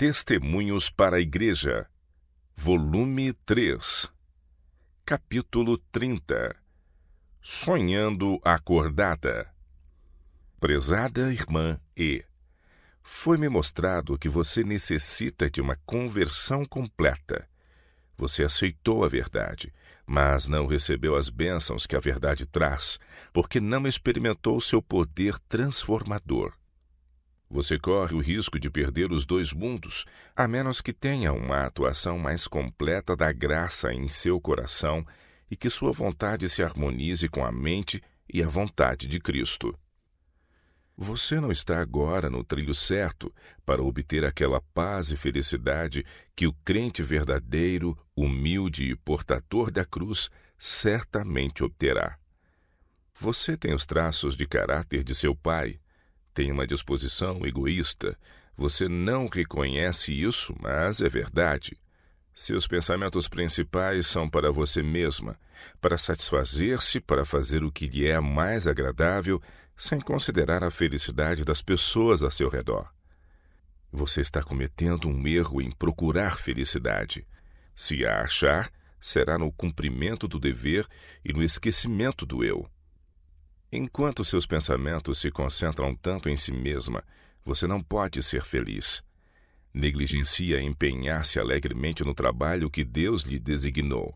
Testemunhos para a Igreja, volume 3, capítulo 30. Sonhando acordada. Prezada irmã E., foi-me mostrado que você necessita de uma conversão completa. Você aceitou a verdade, mas não recebeu as bênçãos que a verdade traz, porque não experimentou seu poder transformador. Você corre o risco de perder os dois mundos, a menos que tenha uma atuação mais completa da graça em seu coração e que sua vontade se harmonize com a mente e a vontade de Cristo. Você não está agora no trilho certo para obter aquela paz e felicidade que o crente verdadeiro, humilde e portador da cruz certamente obterá. Você tem os traços de caráter de seu pai, tem uma disposição egoísta. Você não reconhece isso, mas é verdade. Seus pensamentos principais são para você mesma, para satisfazer-se, para fazer o que lhe é mais agradável, sem considerar a felicidade das pessoas a seu redor. Você está cometendo um erro em procurar felicidade. Se a achar, será no cumprimento do dever e no esquecimento do eu. Enquanto seus pensamentos se concentram tanto em si mesma, você não pode ser feliz. Negligencia empenhar-se alegremente no trabalho que Deus lhe designou.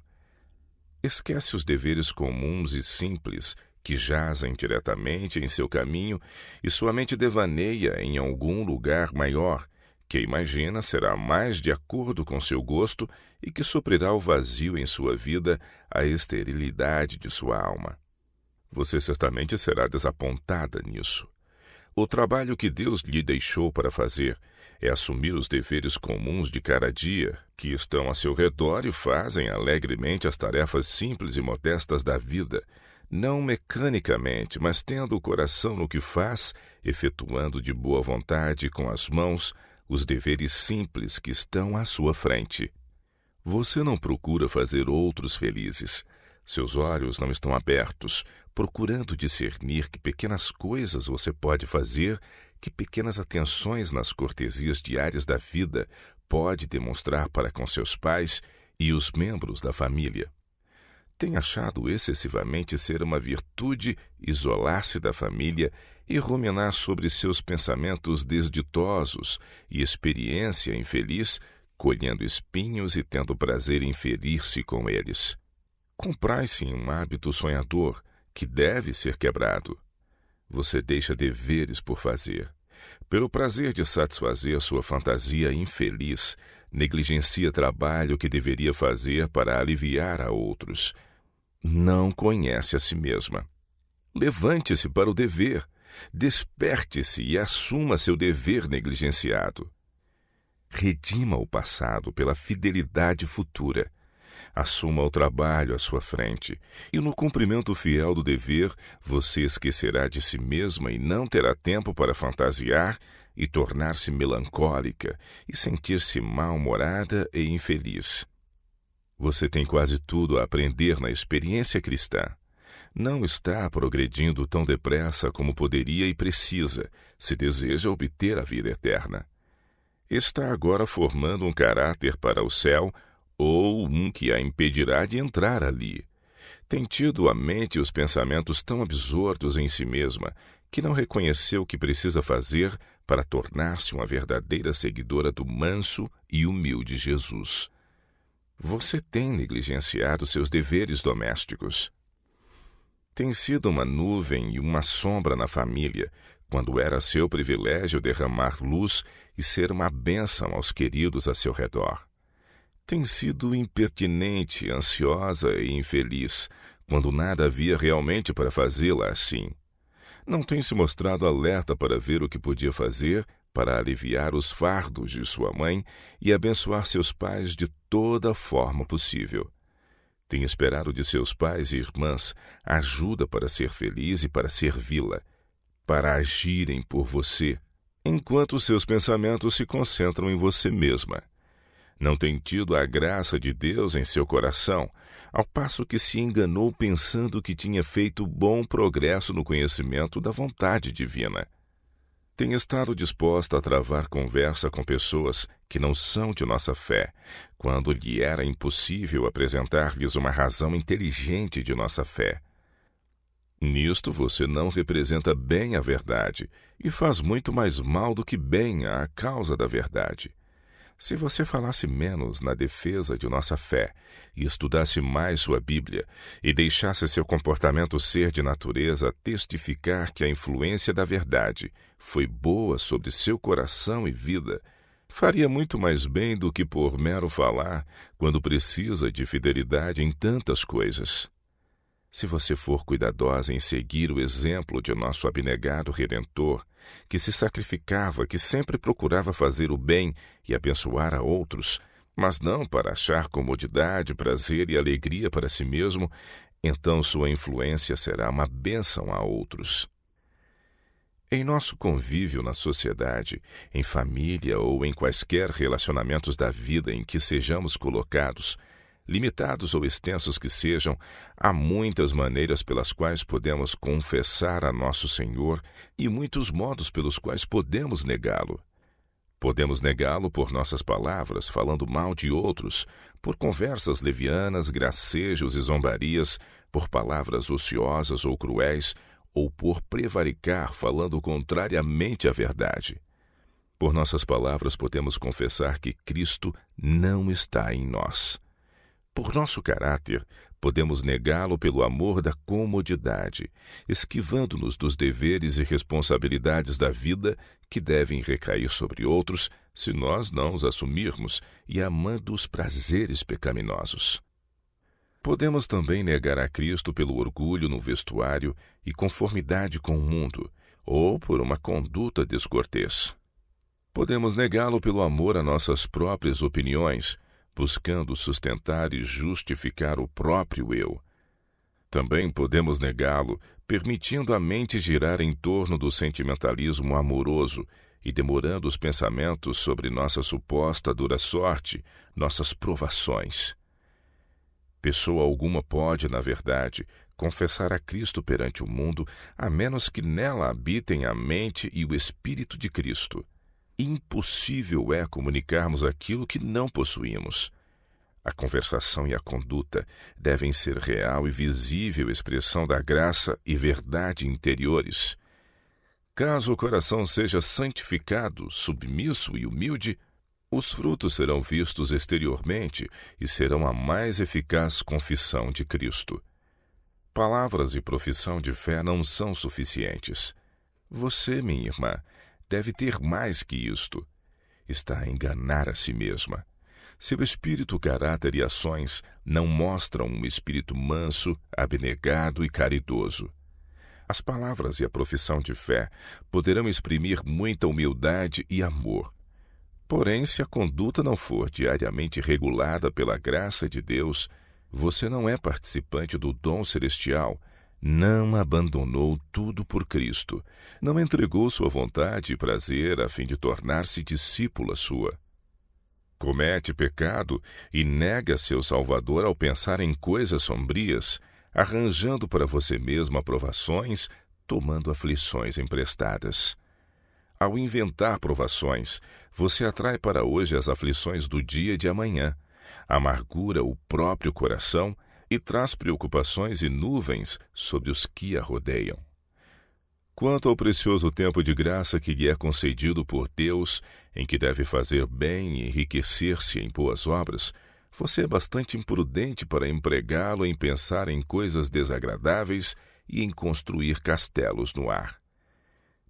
Esquece os deveres comuns e simples que jazem diretamente em seu caminho e sua mente devaneia em algum lugar maior, que imagina será mais de acordo com seu gosto e que suprirá o vazio em sua vida, a esterilidade de sua alma. Você certamente será desapontada nisso. O trabalho que Deus lhe deixou para fazer é assumir os deveres comuns de cada dia, que estão a seu redor e fazem alegremente as tarefas simples e modestas da vida, não mecanicamente, mas tendo o coração no que faz, efetuando de boa vontade com as mãos os deveres simples que estão à sua frente. Você não procura fazer outros felizes. Seus olhos não estão abertos, procurando discernir que pequenas coisas você pode fazer, que pequenas atenções nas cortesias diárias da vida pode demonstrar para com seus pais e os membros da família. Tem achado excessivamente ser uma virtude isolar-se da família e ruminar sobre seus pensamentos desditosos e experiência infeliz, colhendo espinhos e tendo prazer em ferir-se com eles. Comprai-se em um hábito sonhador que deve ser quebrado. Você deixa deveres por fazer. Pelo prazer de satisfazer sua fantasia infeliz, negligencia trabalho que deveria fazer para aliviar a outros. Não conhece a si mesma. Levante-se para o dever. Desperte-se e assuma seu dever negligenciado. Redima o passado pela fidelidade futura. Assuma o trabalho à sua frente, e no cumprimento fiel do dever, você esquecerá de si mesma e não terá tempo para fantasiar e tornar-se melancólica e sentir-se mal-humorada e infeliz. Você tem quase tudo a aprender na experiência cristã. Não está progredindo tão depressa como poderia e precisa, se deseja obter a vida eterna. Está agora formando um caráter para o céu, ou um que a impedirá de entrar ali. Tem tido a mente e os pensamentos tão absortos em si mesma que não reconheceu o que precisa fazer para tornar-se uma verdadeira seguidora do manso e humilde Jesus. Você tem negligenciado seus deveres domésticos. Tem sido uma nuvem e uma sombra na família, quando era seu privilégio derramar luz e ser uma bênção aos queridos a seu redor. Tem sido impertinente, ansiosa e infeliz, quando nada havia realmente para fazê-la assim. Não tem se mostrado alerta para ver o que podia fazer para aliviar os fardos de sua mãe e abençoar seus pais de toda forma possível. Tem esperado de seus pais e irmãs ajuda para ser feliz e para servi-la, para agirem por você, enquanto seus pensamentos se concentram em você mesma. Não tem tido a graça de Deus em seu coração, ao passo que se enganou pensando que tinha feito bom progresso no conhecimento da vontade divina. Tem estado disposta a travar conversa com pessoas que não são de nossa fé, quando lhe era impossível apresentar-lhes uma razão inteligente de nossa fé. Nisto você não representa bem a verdade e faz muito mais mal do que bem à causa da verdade. Se você falasse menos na defesa de nossa fé e estudasse mais sua Bíblia e deixasse seu comportamento ser de natureza testificar que a influência da verdade foi boa sobre seu coração e vida, faria muito mais bem do que por mero falar quando precisa de fidelidade em tantas coisas. Se você for cuidadosa em seguir o exemplo de nosso abnegado Redentor, que se sacrificava, que sempre procurava fazer o bem e abençoar a outros, mas não para achar comodidade, prazer e alegria para si mesmo, então sua influência será uma bênção a outros. Em nosso convívio na sociedade, em família ou em quaisquer relacionamentos da vida em que sejamos colocados, limitados ou extensos que sejam, há muitas maneiras pelas quais podemos confessar a nosso Senhor e muitos modos pelos quais podemos negá-lo. Podemos negá-lo por nossas palavras, falando mal de outros, por conversas levianas, gracejos e zombarias, por palavras ociosas ou cruéis, ou por prevaricar, falando contrariamente à verdade. Por nossas palavras podemos confessar que Cristo não está em nós. Por nosso caráter, podemos negá-lo pelo amor da comodidade, esquivando-nos dos deveres e responsabilidades da vida que devem recair sobre outros se nós não os assumirmos e amando os prazeres pecaminosos. Podemos também negar a Cristo pelo orgulho no vestuário e conformidade com o mundo, ou por uma conduta descortês. Podemos negá-lo pelo amor a nossas próprias opiniões, buscando sustentar e justificar o próprio eu. Também podemos negá-lo, permitindo a mente girar em torno do sentimentalismo amoroso e demorando os pensamentos sobre nossa suposta dura sorte, nossas provações. Pessoa alguma pode, na verdade, confessar a Cristo perante o mundo, a menos que nela habitem a mente e o Espírito de Cristo. Impossível é comunicarmos aquilo que não possuímos. A conversação e a conduta devem ser real e visível expressão da graça e verdade interiores. Caso o coração seja santificado, submisso e humilde, os frutos serão vistos exteriormente e serão a mais eficaz confissão de Cristo. Palavras e profissão de fé não são suficientes. Você, minha irmã, deve ter mais que isto. Está a enganar a si mesma. Seu espírito, caráter e ações não mostram um espírito manso, abnegado e caridoso. As palavras e a profissão de fé poderão exprimir muita humildade e amor. Porém, se a conduta não for diariamente regulada pela graça de Deus, você não é participante do dom celestial, não abandonou tudo por Cristo, não entregou sua vontade e prazer a fim de tornar-se discípula sua. Comete pecado e nega seu Salvador ao pensar em coisas sombrias, arranjando para você mesmo aprovações, tomando aflições emprestadas. Ao inventar provações, você atrai para hoje as aflições do dia de amanhã, amargura o próprio coração e traz preocupações e nuvens sobre os que a rodeiam. Quanto ao precioso tempo de graça que lhe é concedido por Deus, em que deve fazer bem e enriquecer-se em boas obras, você é bastante imprudente para empregá-lo em pensar em coisas desagradáveis e em construir castelos no ar.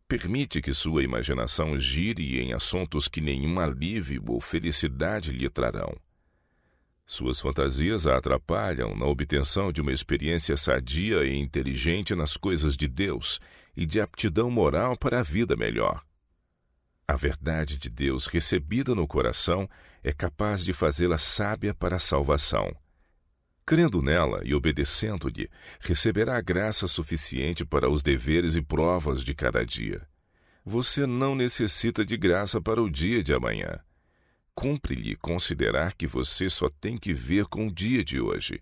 Permite que sua imaginação gire em assuntos que nenhum alívio ou felicidade lhe trarão. Suas fantasias a atrapalham na obtenção de uma experiência sadia e inteligente nas coisas de Deus e de aptidão moral para a vida melhor. A verdade de Deus recebida no coração é capaz de fazê-la sábia para a salvação. Crendo nela e obedecendo-lhe, receberá a graça suficiente para os deveres e provas de cada dia. Você não necessita de graça para o dia de amanhã. Cumpre-lhe considerar que você só tem que ver com o dia de hoje.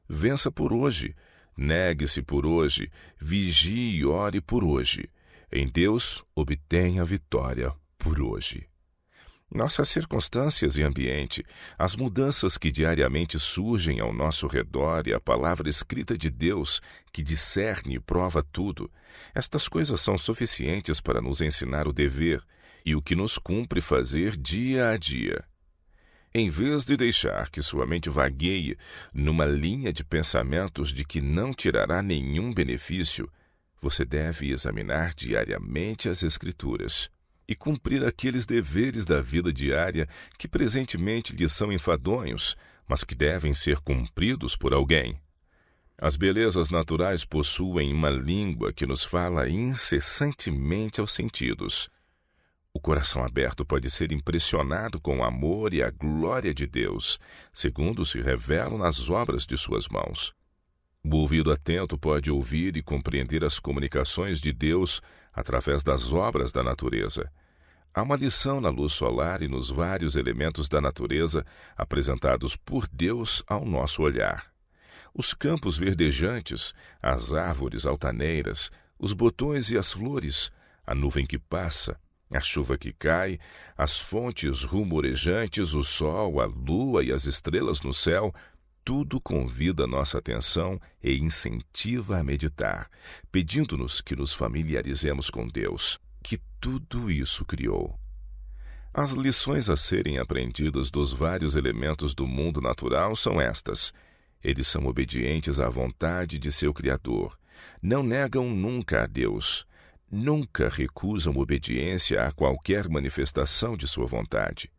Vença por hoje, negue-se por hoje, vigie e ore por hoje. Em Deus, obtenha a vitória por hoje. Nossas circunstâncias e ambiente, as mudanças que diariamente surgem ao nosso redor e a palavra escrita de Deus, que discerne e prova tudo, estas coisas são suficientes para nos ensinar o dever e o que nos cumpre fazer dia a dia. Em vez de deixar que sua mente vagueie numa linha de pensamentos de que não tirará nenhum benefício, você deve examinar diariamente as Escrituras e cumprir aqueles deveres da vida diária que presentemente lhe são enfadonhos, mas que devem ser cumpridos por alguém. As belezas naturais possuem uma língua que nos fala incessantemente aos sentidos. O coração aberto pode ser impressionado com o amor e a glória de Deus, segundo se revelam nas obras de suas mãos. O ouvido atento pode ouvir e compreender as comunicações de Deus através das obras da natureza. Há uma lição na luz solar e nos vários elementos da natureza apresentados por Deus ao nosso olhar. Os campos verdejantes, as árvores altaneiras, os botões e as flores, a nuvem que passa, a chuva que cai, as fontes rumorejantes, o sol, a lua e as estrelas no céu, tudo convida nossa atenção e incentiva a meditar, pedindo-nos que nos familiarizemos com Deus, que tudo isso criou. As lições a serem aprendidas dos vários elementos do mundo natural são estas. Eles são obedientes à vontade de seu Criador. Não negam nunca a Deus. Nunca recusam obediência a qualquer manifestação de sua vontade.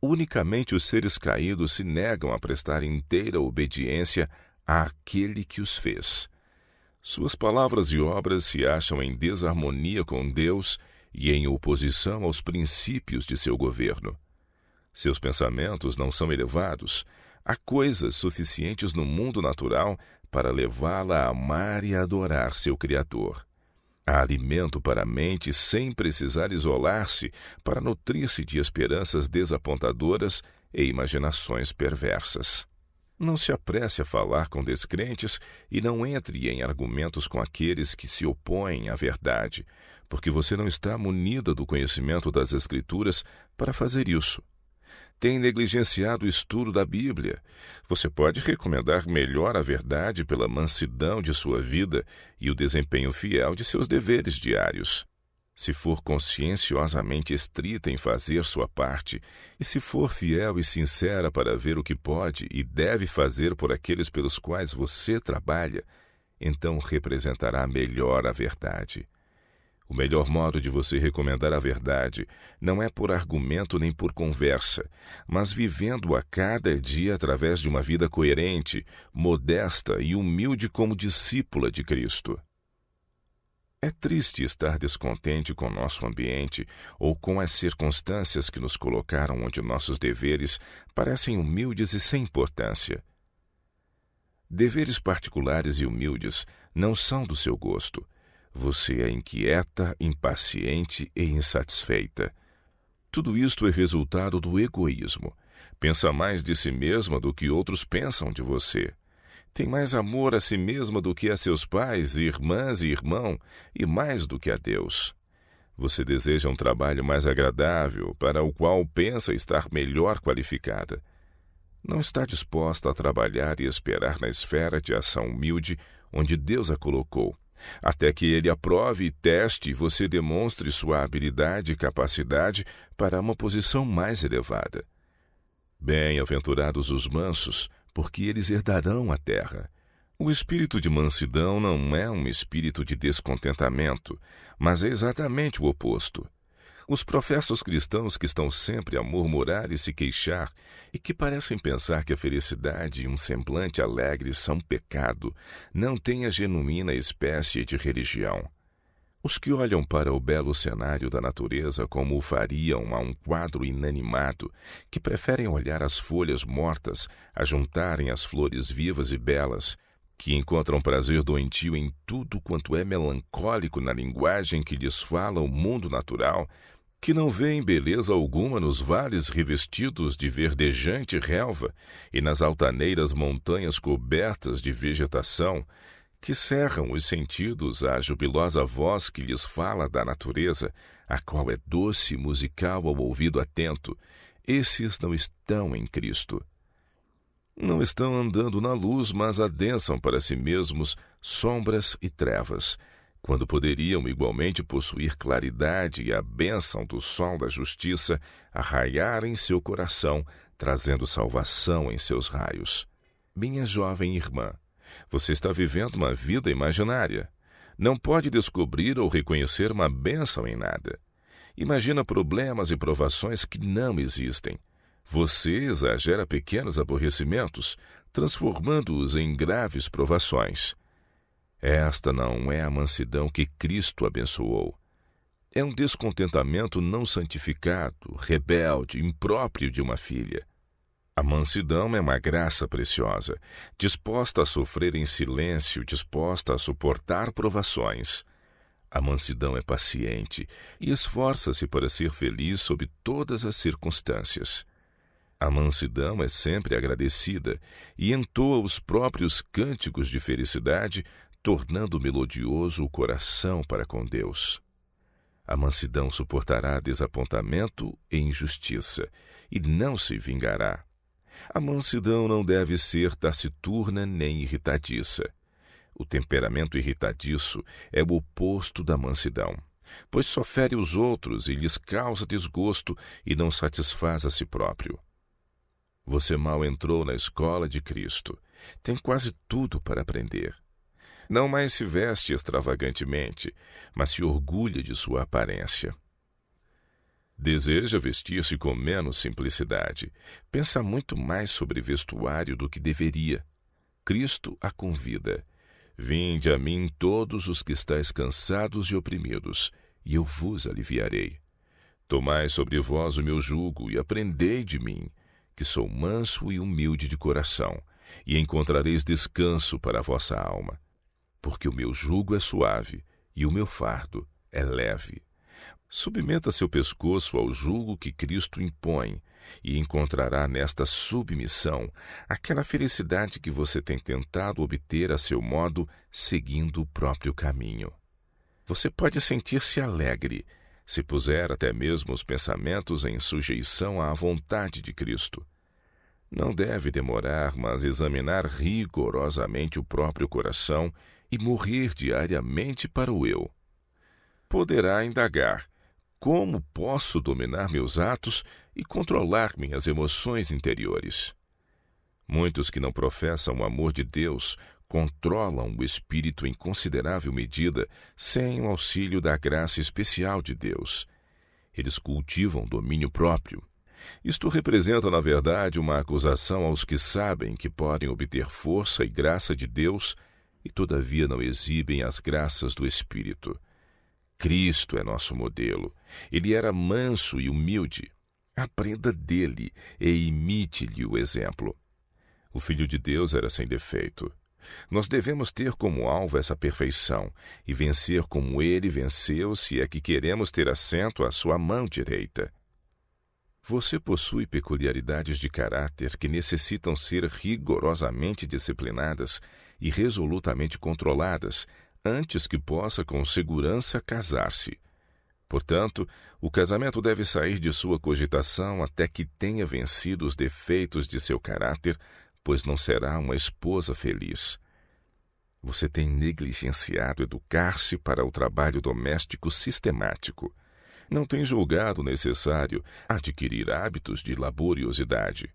Unicamente os seres caídos se negam a prestar inteira obediência àquele que os fez. Suas palavras e obras se acham em desarmonia com Deus e em oposição aos princípios de seu governo. Seus pensamentos não são elevados. Há coisas suficientes no mundo natural para levá-la a amar e a adorar seu Criador. Há alimento para a mente sem precisar isolar-se para nutrir-se de esperanças desapontadoras e imaginações perversas. Não se apresse a falar com descrentes e não entre em argumentos com aqueles que se opõem à verdade, porque você não está munida do conhecimento das Escrituras para fazer isso. Tem negligenciado o estudo da Bíblia. Você pode recomendar melhor a verdade pela mansidão de sua vida e o desempenho fiel de seus deveres diários. Se for conscienciosamente estrita em fazer sua parte, e se for fiel e sincera para ver o que pode e deve fazer por aqueles pelos quais você trabalha, então representará melhor a verdade. O melhor modo de você recomendar a verdade não é por argumento nem por conversa, mas vivendo a cada dia através de uma vida coerente, modesta e humilde como discípula de Cristo. É triste estar descontente com nosso ambiente ou com as circunstâncias que nos colocaram onde nossos deveres parecem humildes e sem importância. Deveres particulares e humildes não são do seu gosto. Você é inquieta, impaciente e insatisfeita. Tudo isto é resultado do egoísmo. Pensa mais de si mesma do que outros pensam de você. Tem mais amor a si mesma do que a seus pais, irmãs e irmão, e mais do que a Deus. Você deseja um trabalho mais agradável, para o qual pensa estar melhor qualificada. Não está disposta a trabalhar e esperar na esfera de ação humilde onde Deus a colocou, até que Ele aprove e teste e você demonstre sua habilidade e capacidade para uma posição mais elevada. Bem-aventurados os mansos, porque eles herdarão a terra. O espírito de mansidão não é um espírito de descontentamento, mas é exatamente o oposto. Os professos cristãos que estão sempre a murmurar e se queixar e que parecem pensar que a felicidade e um semblante alegre são pecado, não têm a genuína espécie de religião. Os que olham para o belo cenário da natureza como o fariam a um quadro inanimado, que preferem olhar as folhas mortas a juntarem as flores vivas e belas, que encontram prazer doentio em tudo quanto é melancólico na linguagem que lhes fala o mundo natural, que não veem beleza alguma nos vales revestidos de verdejante relva e nas altaneiras montanhas cobertas de vegetação, que cerram os sentidos à jubilosa voz que lhes fala da natureza, a qual é doce e musical ao ouvido atento, esses não estão em Cristo. Não estão andando na luz, mas adensam para si mesmos sombras e trevas, quando poderiam igualmente possuir claridade e a bênção do sol da justiça a raiar em seu coração, trazendo salvação em seus raios. Minha jovem irmã, você está vivendo uma vida imaginária. Não pode descobrir ou reconhecer uma bênção em nada. Imagina problemas e provações que não existem. Você exagera pequenos aborrecimentos, transformando-os em graves provações. Esta não é a mansidão que Cristo abençoou. É um descontentamento não santificado, rebelde, impróprio de uma filha. A mansidão é uma graça preciosa, disposta a sofrer em silêncio, disposta a suportar provações. A mansidão é paciente e esforça-se para ser feliz sob todas as circunstâncias. A mansidão é sempre agradecida e entoa os próprios cânticos de felicidade, tornando melodioso o coração para com Deus. A mansidão suportará desapontamento e injustiça, e não se vingará. A mansidão não deve ser taciturna nem irritadiça. O temperamento irritadiço é o oposto da mansidão, pois só fere os outros e lhes causa desgosto e não satisfaz a si próprio. Você mal entrou na escola de Cristo. Tem quase tudo para aprender. Não mais se veste extravagantemente, mas se orgulha de sua aparência. Deseja vestir-se com menos simplicidade. Pensa muito mais sobre vestuário do que deveria. Cristo a convida. Vinde a mim todos os que estáis cansados e oprimidos, e eu vos aliviarei. Tomai sobre vós o meu jugo e aprendei de mim, que sou manso e humilde de coração, e encontrareis descanso para a vossa alma. Porque o meu jugo é suave e o meu fardo é leve. Submeta seu pescoço ao jugo que Cristo impõe e encontrará nesta submissão aquela felicidade que você tem tentado obter a seu modo, seguindo o próprio caminho. Você pode sentir-se alegre se puser até mesmo os pensamentos em sujeição à vontade de Cristo. Não deve demorar, mas examinar rigorosamente o próprio coração e morrer diariamente para o eu. Poderá indagar: como posso dominar meus atos e controlar minhas emoções interiores? Muitos que não professam o amor de Deus controlam o espírito em considerável medida sem o auxílio da graça especial de Deus. Eles cultivam domínio próprio. Isto representa, na verdade, uma acusação aos que sabem que podem obter força e graça de Deus e, todavia, não exibem as graças do Espírito. Cristo é nosso modelo. Ele era manso e humilde. Aprenda dele e imite-lhe o exemplo. O Filho de Deus era sem defeito. Nós devemos ter como alvo essa perfeição e vencer como ele venceu, se é que queremos ter assento à sua mão direita. Você possui peculiaridades de caráter que necessitam ser rigorosamente disciplinadas e resolutamente controladas antes que possa com segurança casar-se. Portanto, o casamento deve sair de sua cogitação até que tenha vencido os defeitos de seu caráter, pois não será uma esposa feliz. Você tem negligenciado educar-se para o trabalho doméstico sistemático. Não tem julgado necessário adquirir hábitos de laboriosidade.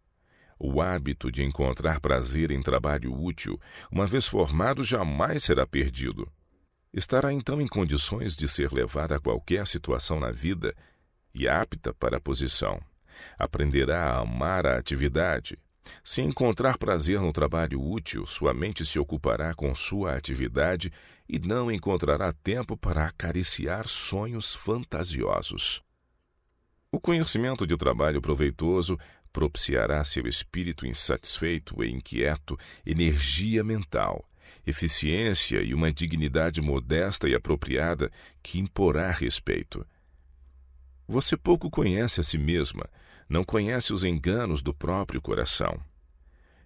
O hábito de encontrar prazer em trabalho útil, uma vez formado, jamais será perdido. Estará então em condições de ser levada a qualquer situação na vida e apta para a posição. Aprenderá a amar a atividade. Se encontrar prazer no trabalho útil, sua mente se ocupará com sua atividade e não encontrará tempo para acariciar sonhos fantasiosos. O conhecimento de trabalho proveitoso propiciará seu espírito insatisfeito e inquieto energia mental, eficiência e uma dignidade modesta e apropriada que imporá respeito. Você pouco conhece a si mesma, não conhece os enganos do próprio coração.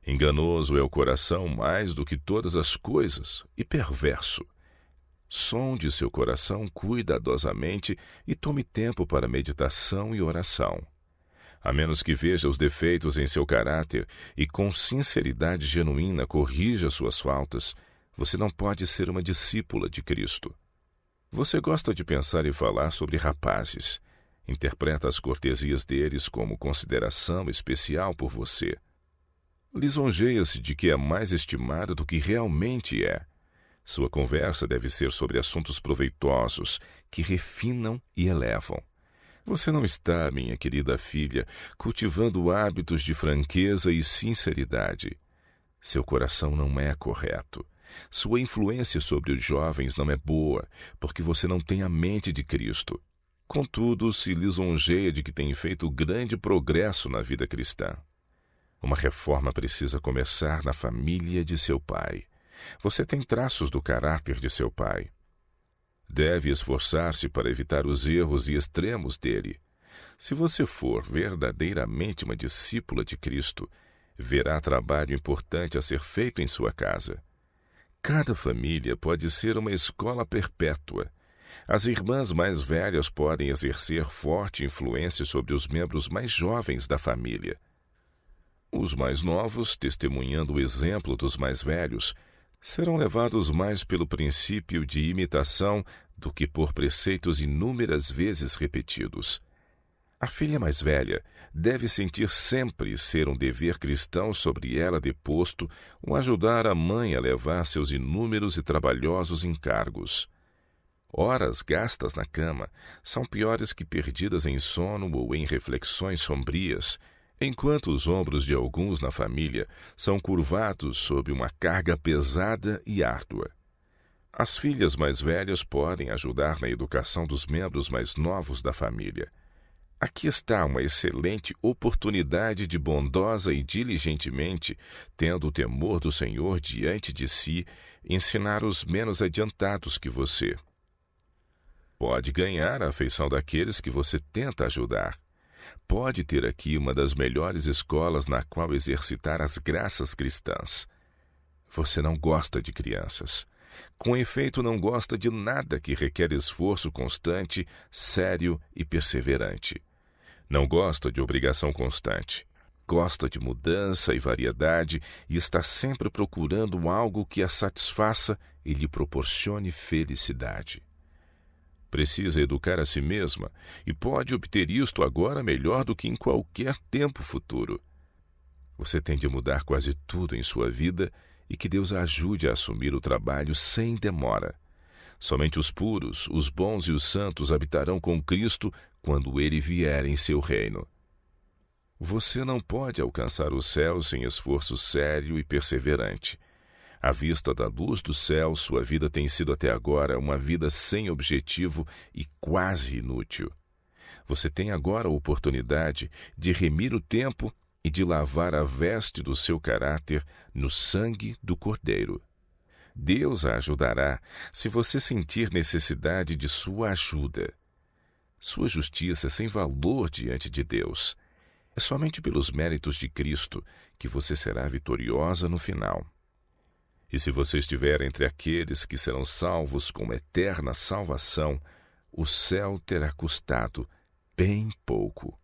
Enganoso é o coração mais do que todas as coisas, e perverso. Sonde seu coração cuidadosamente e tome tempo para meditação e oração. A menos que veja os defeitos em seu caráter e com sinceridade genuína corrija suas faltas, você não pode ser uma discípula de Cristo. Você gosta de pensar e falar sobre rapazes. Interpreta as cortesias deles como consideração especial por você. Lisonjeia-se de que é mais estimada do que realmente é. Sua conversa deve ser sobre assuntos proveitosos, que refinam e elevam. Você não está, minha querida filha, cultivando hábitos de franqueza e sinceridade. Seu coração não é correto. Sua influência sobre os jovens não é boa, porque você não tem a mente de Cristo. Contudo, se lisonjeia de que tem feito grande progresso na vida cristã. Uma reforma precisa começar na família de seu pai. Você tem traços do caráter de seu pai. Deve esforçar-se para evitar os erros e extremos dele. Se você for verdadeiramente uma discípula de Cristo, verá trabalho importante a ser feito em sua casa. Cada família pode ser uma escola perpétua. As irmãs mais velhas podem exercer forte influência sobre os membros mais jovens da família. Os mais novos, testemunhando o exemplo dos mais velhos, serão levados mais pelo princípio de imitação do que por preceitos inúmeras vezes repetidos. A filha mais velha deve sentir sempre ser um dever cristão sobre ela deposto o ajudar a mãe a levar seus inúmeros e trabalhosos encargos. Horas gastas na cama são piores que perdidas em sono ou em reflexões sombrias, enquanto os ombros de alguns na família são curvados sob uma carga pesada e árdua. As filhas mais velhas podem ajudar na educação dos membros mais novos da família. Aqui está uma excelente oportunidade de bondosa e diligentemente, tendo o temor do Senhor diante de si, ensinar os menos adiantados que você. Pode ganhar a afeição daqueles que você tenta ajudar. Pode ter aqui uma das melhores escolas na qual exercitar as graças cristãs. Você não gosta de crianças. Com efeito, não gosta de nada que requer esforço constante, sério e perseverante. Não gosta de obrigação constante. Gosta de mudança e variedade e está sempre procurando algo que a satisfaça e lhe proporcione felicidade. Precisa educar a si mesma e pode obter isto agora melhor do que em qualquer tempo futuro. Você tem de mudar quase tudo em sua vida e que Deus a ajude a assumir o trabalho sem demora. Somente os puros, os bons e os santos habitarão com Cristo quando Ele vier em seu reino. Você não pode alcançar o céu sem esforço sério e perseverante. À vista da luz do céu, sua vida tem sido até agora uma vida sem objetivo e quase inútil. Você tem agora a oportunidade de remir o tempo e de lavar a veste do seu caráter no sangue do Cordeiro. Deus a ajudará se você sentir necessidade de sua ajuda. Sua justiça é sem valor diante de Deus. É somente pelos méritos de Cristo que você será vitoriosa no final. E se você estiver entre aqueles que serão salvos com eterna salvação, o céu terá custado bem pouco.